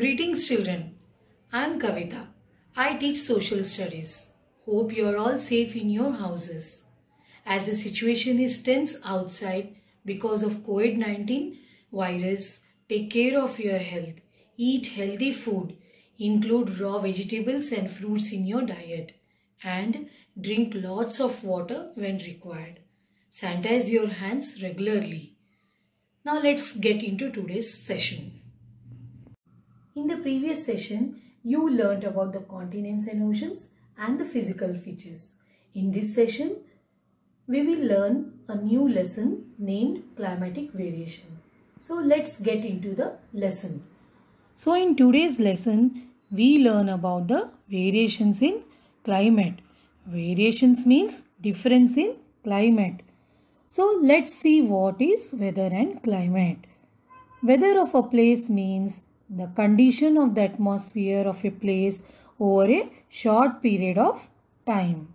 Greetings children, I am Kavita. I teach social studies. Hope you are all safe in your houses. As the situation is tense outside because of COVID-19 virus, take care of your health. Eat healthy food. Include raw vegetables and fruits in your diet. And drink lots of water when required. Sanitize your hands regularly. Now let's get into today's session. In the previous session, you learnt about the continents and oceans and the physical features. In this session, we will learn a new lesson named climatic variation. So let's get into the lesson. So in today's lesson, we learn about the variations in climate. Variations means difference in climate. So let's see what is weather and climate. Weather of a place means the condition of the atmosphere of a place over a short period of time.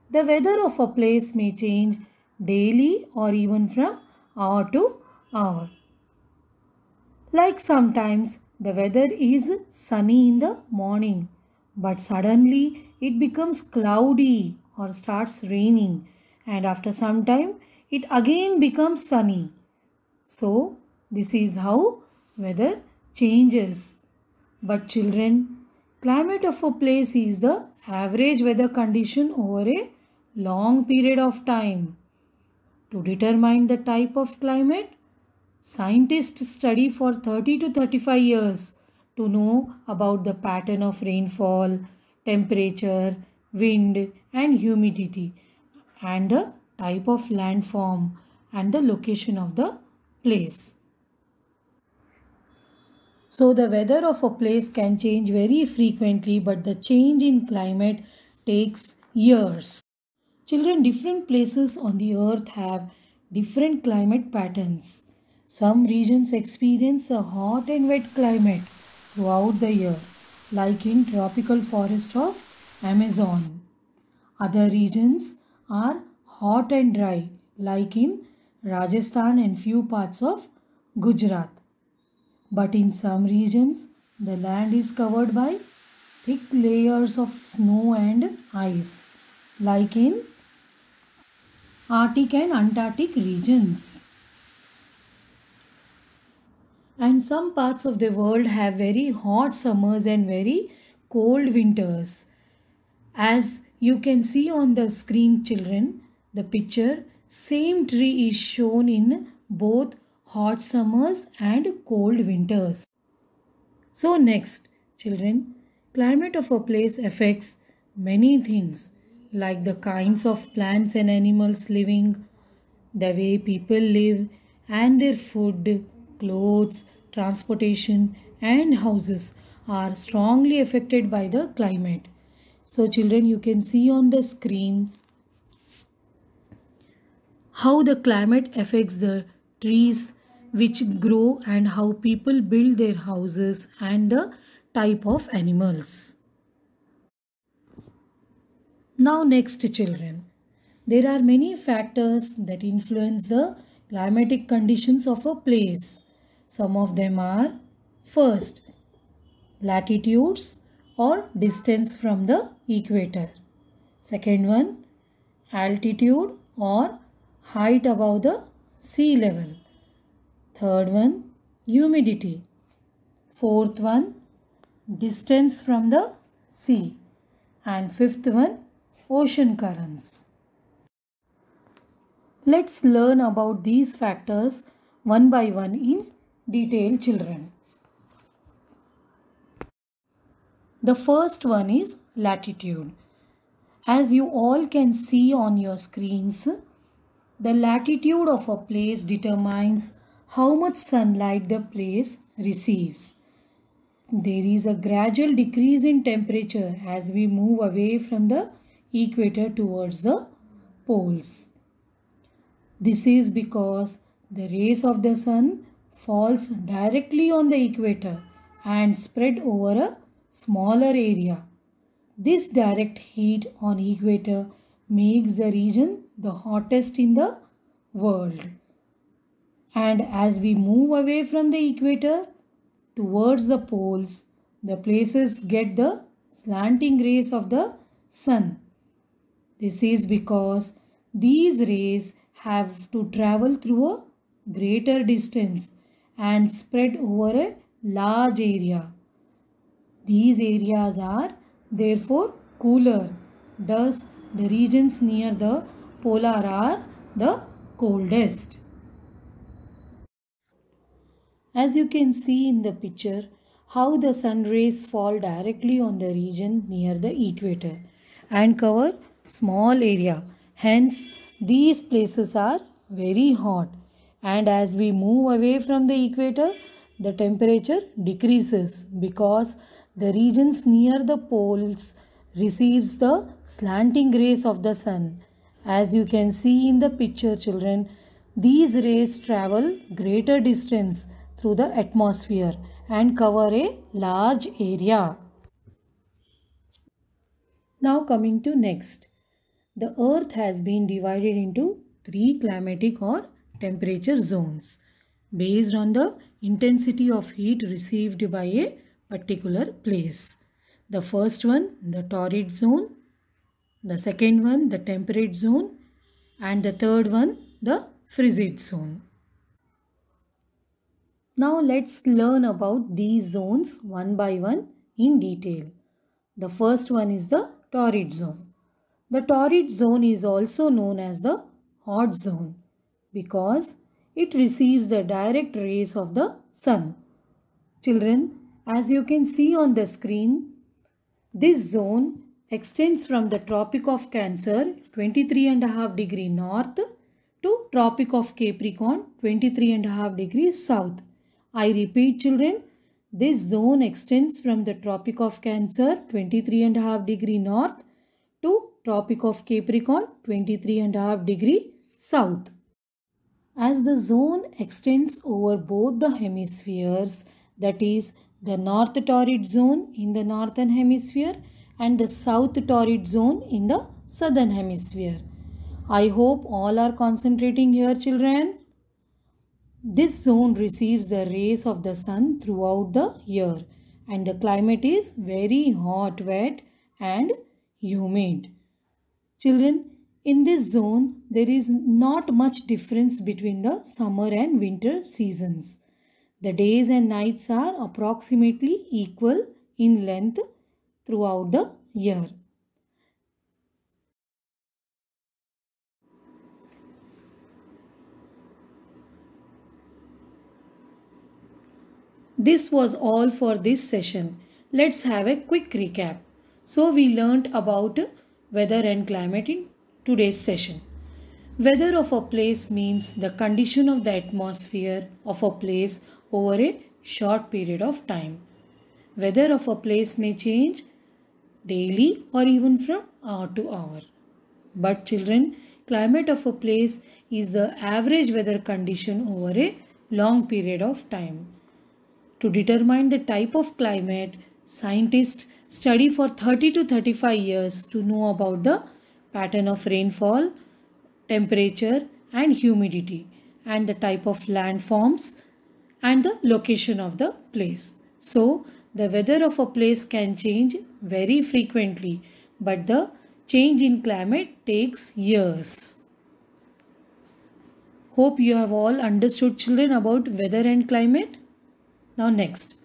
The weather of a place may change daily or even from hour to hour. Like sometimes the weather is sunny in the morning, but suddenly it becomes cloudy or starts raining, and after some time it again becomes sunny. So this is how weather changes. But children, climate of a place is the average weather condition over a long period of time. To determine the type of climate, scientists study for 30 to 35 years to know about the pattern of rainfall, temperature, wind and humidity, and the type of landform and the location of the place. So the weather of a place can change very frequently, but the change in climate takes years. Children, different places on the earth have different climate patterns. Some regions experience a hot and wet climate throughout the year, like in tropical forest of Amazon. Other regions are hot and dry, like in Rajasthan and few parts of Gujarat. But in some regions, the land is covered by thick layers of snow and ice, like in Arctic and Antarctic regions. And some parts of the world have very hot summers and very cold winters. As you can see on the screen, children, the picture, same tree is shown in both hot summers and cold winters. So next, children, climate of a place affects many things like the kinds of plants and animals living, the way people live, and their food, clothes, transportation and houses are strongly affected by the climate. So children, you can see on the screen how the climate affects the trees which grow and how people build their houses and the type of animals. Now next, children, there are many factors that influence the climatic conditions of a place. Some of them are: first, latitudes or distance from the equator. Second one, altitude or height above the sea level. Third one, humidity. Fourth one, distance from the sea. And fifth one, ocean currents. Let's learn about these factors one by one in detail, children. The first one is latitude. As you all can see on your screens, the latitude of a place determines how much sunlight the place receives. There is a gradual decrease in temperature as we move away from the equator towards the poles. This is because the rays of the sun falls directly on the equator and spread over a smaller area. This direct heat on equator makes the region the hottest in the world. And as we move away from the equator, towards the poles, the places get the slanting rays of the sun. This is because these rays have to travel through a greater distance and spread over a large area. These areas are therefore cooler. Thus, the regions near the polar are the coldest. As you can see in the picture, how the sun rays fall directly on the region near the equator and cover small area. Hence, these places are very hot, and as we move away from the equator, the temperature decreases because the regions near the poles receives the slanting rays of the sun. As you can see in the picture, children, these rays travel greater distance through the atmosphere and cover a large area. Now coming to next. The earth has been divided into three climatic or temperature zones based on the intensity of heat received by a particular place. The first one, the torrid zone. The second one, the temperate zone. And the third one, the frigid zone. Now let's learn about these zones one by one in detail. The first one is the torrid zone. The torrid zone is also known as the hot zone because it receives the direct rays of the sun. Children, as you can see on the screen, this zone extends from the Tropic of Cancer 23.5 degree north to Tropic of Capricorn 23.5 degrees south. I repeat, children, this zone extends from the Tropic of Cancer 23.5 degree north to Tropic of Capricorn 23.5 degree south. As the zone extends over both the hemispheres, that is the North Torrid Zone in the northern hemisphere and the South Torrid Zone in the southern hemisphere. I hope all are concentrating here, children. This zone receives the rays of the sun throughout the year and the climate is very hot, wet and humid. Children, in this zone, there is not much difference between the summer and winter seasons. The days and nights are approximately equal in length throughout the year. This was all for this session. Let's have a quick recap. So we learnt about weather and climate in today's session. Weather of a place means the condition of the atmosphere of a place over a short period of time. Weather of a place may change daily or even from hour to hour. But children, climate of a place is the average weather condition over a long period of time. To determine the type of climate, scientists study for 30 to 35 years to know about the pattern of rainfall, temperature and humidity and the type of landforms and the location of the place. So, the weather of a place can change very frequently, but the change in climate takes years. Hope you have all understood, children, about weather and climate. Now next,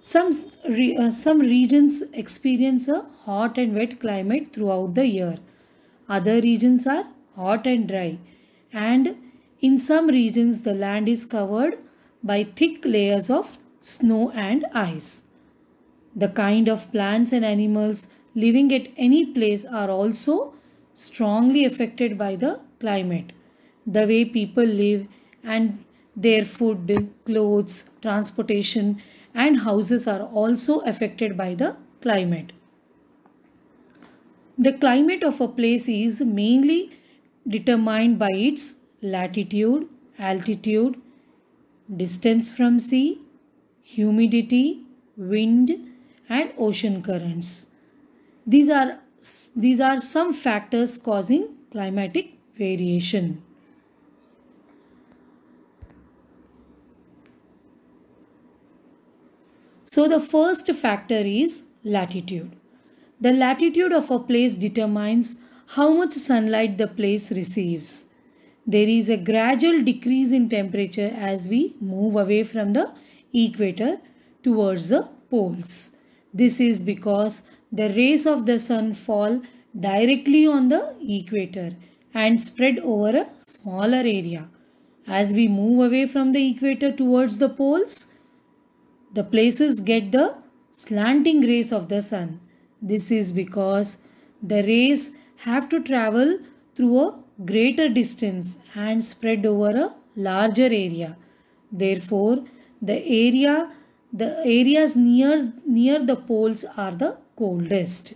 some regions experience a hot and wet climate throughout the year. Other regions are hot and dry, and in some regions the land is covered by thick layers of snow and ice. The kind of plants and animals living at any place are also strongly affected by the climate. The way people live and their food, clothes, transportation and houses are also affected by the climate. The climate of a place is mainly determined by its latitude, altitude, distance from sea, humidity, wind and ocean currents. These are some factors causing climatic variation. So the first factor is latitude. The latitude of a place determines how much sunlight the place receives. There is a gradual decrease in temperature as we move away from the equator towards the poles. This is because the rays of the sun fall directly on the equator and spread over a smaller area. As we move away from the equator towards the poles, the places get the slanting rays of the sun. This is because the rays have to travel through a greater distance and spread over a larger area. Therefore, the areas near the poles are the coldest.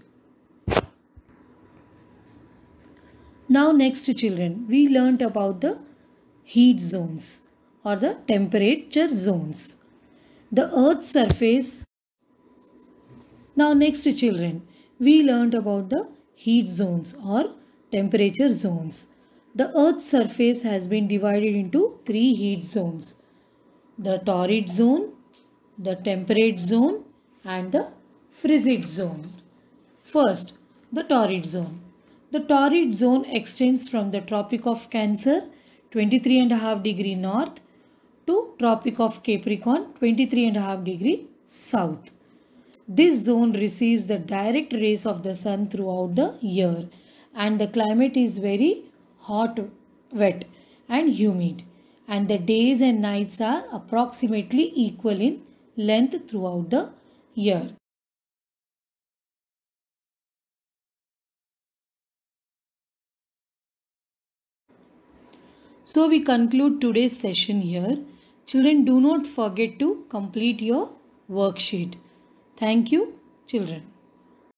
Now next children, we learnt about the heat zones or the temperature zones. The earth's surface. Now next children, we learnt about the heat zones or temperature zones. The earth's surface has been divided into three heat zones: the torrid zone, the temperate zone and the frigid zone. First, the torrid zone. The torrid zone extends from the Tropic of Cancer 23.5 degree north to Tropic of Capricorn 23.5 degree south. This zone receives the direct rays of the sun throughout the year and the climate is very hot, wet and humid, and the days and nights are approximately equal in length throughout the year. So we conclude today's session here. Children, do not forget to complete your worksheet. Thank you, children.